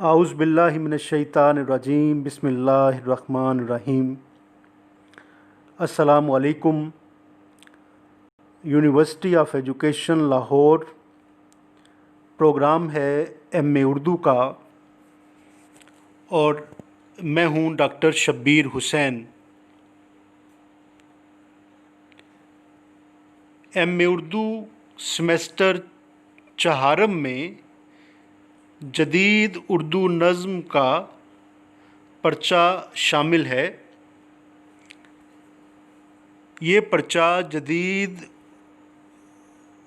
आउज़ बिल्लाहि मिनश्शैतानिर्रजीम बिस्मिल्लाहिर्रहमानिर्रहीम। अस्सलामु अलैकुम। University of Education Lahore programme है एम.ए. उर्दू का और मैं हूँ doctor Shabbir Hussain. MA. Urdu semester चहारम में जदीद उर्दू नज़्म का पर्चा शामिल है। ये पर्चा जदीद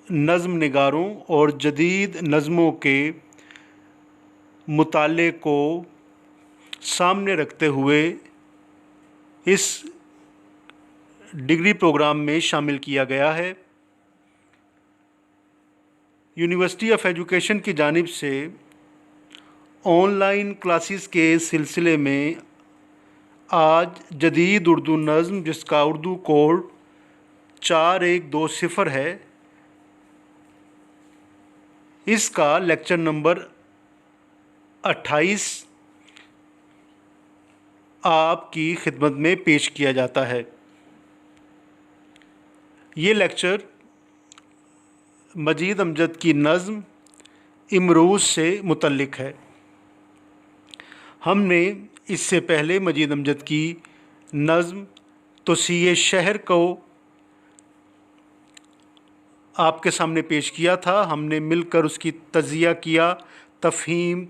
नज़्म निगारों और जदीद नज़्मों के मुताले को सामने रखते हुए इस डिग्री प्रोग्राम में शामिल किया गया है। यूनिवर्सिटी ऑफ एजुकेशन की जानिब से ऑनलाइन क्लासेस के सिलसिले में आज जदीद उर्दू नज़्म, जिसका उर्दू कोड 4120 है, इसका लेक्चर नंबर 28 आपकी खिदमत में पेश किया जाता है। ये लेक्चर मजीद अमजद की नज़्म इमरूज़ से मुतल्लिक है। हमने इससे पहले मजीद अमजद की नज़्म तोसीए शहर को आपके सामने पेश किया था। हमने मिलकर उसकी तज़िया किया, तफ़हीम,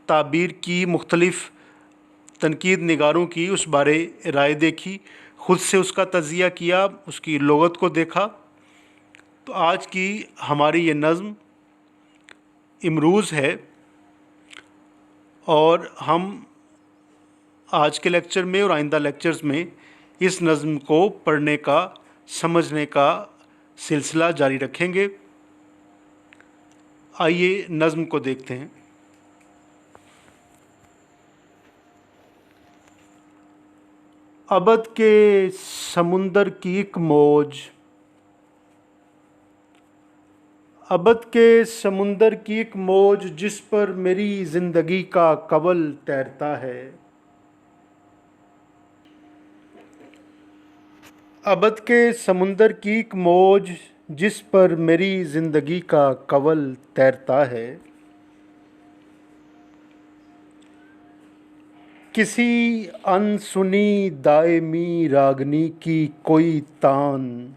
ताबीर की, मुख्तलिफ़ तनकीद निगारों की उस बारे राय देखी, ख़ुद से उसका तज़िया किया, उसकी लुग़त को देखा। तो आज की हमारी ये नज़्म इमरूज़ है और हम आज के लेक्चर में और आइंदा लेक्चर्स में इस नज़्म को पढ़ने का, समझने का सिलसिला जारी रखेंगे। आइए नज़्म को देखते हैं। अबद के समुंदर की एक मौज, अबद के समुंदर की एक मौज जिस पर मेरी ज़िंदगी का कवल तैरता है। अबद के समुंदर की एक मौज जिस पर मेरी ज़िंदगी का कवल तैरता है। किसी अनसुनी दायमी रागनी की कोई तान,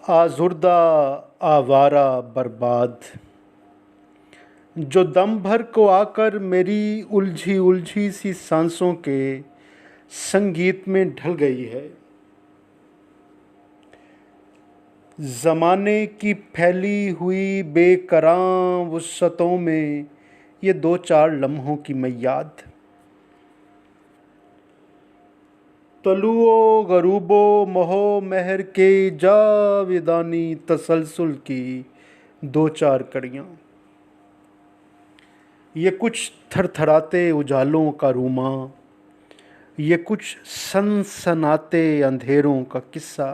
आज़ुर्दा आवारा बर्बाद, जो दम भर को आकर मेरी उलझी उलझी सी सांसों के संगीत में ढल गई है। ज़माने की फैली हुई बेकरां वुस्सतों में ये दो चार लम्हों की मैयाद, तलुओ गरूबो महो महर के जाविदानी तसलसल की दो चार कड़ियाँ, ये कुछ थरथराते उजालों का रूमा, ये कुछ सनसनाते अंधेरों का किस्सा,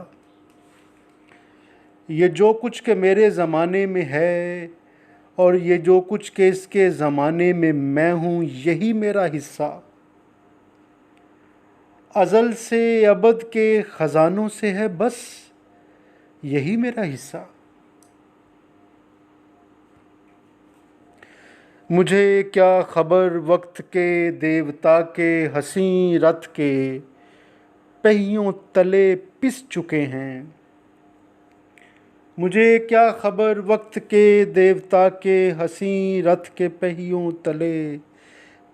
ये जो कुछ के मेरे ज़माने में है और ये जो कुछ के इसके ज़माने में मैं हूँ, यही मेरा हिस्सा। अज़ल से अबद के ख़ज़ानों से है बस यही मेरा हिस्सा। मुझे क्या ख़बर वक्त के देवता के हसीं रथ के पहियों तले पिस चुके हैं। मुझे क्या ख़बर वक्त के देवता के हसीं रथ के पहियों तले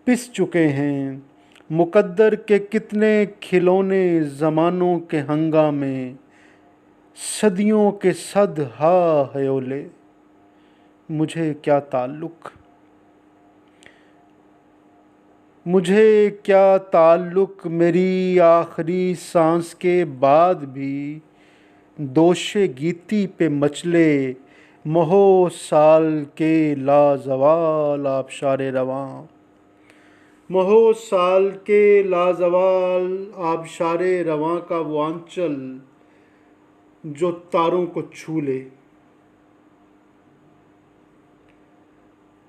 पिस चुके हैं। मुक़द्दर के कितने खिलौने ज़मानों के हंगामे, सदियों के सद हा हयोले, मुझे क्या ताल्लुक़, मुझे क्या ताल्लुक़ मेरी आखिरी सांस के बाद भी दोशे गीती पे मचले महो साल के लाजवाल आबशार रवां, महो साल के लाजवाल आबशार रवां का वो आंचल जो तारों को छू ले।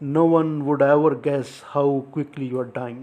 no one would ever guess how quickly you are dying۔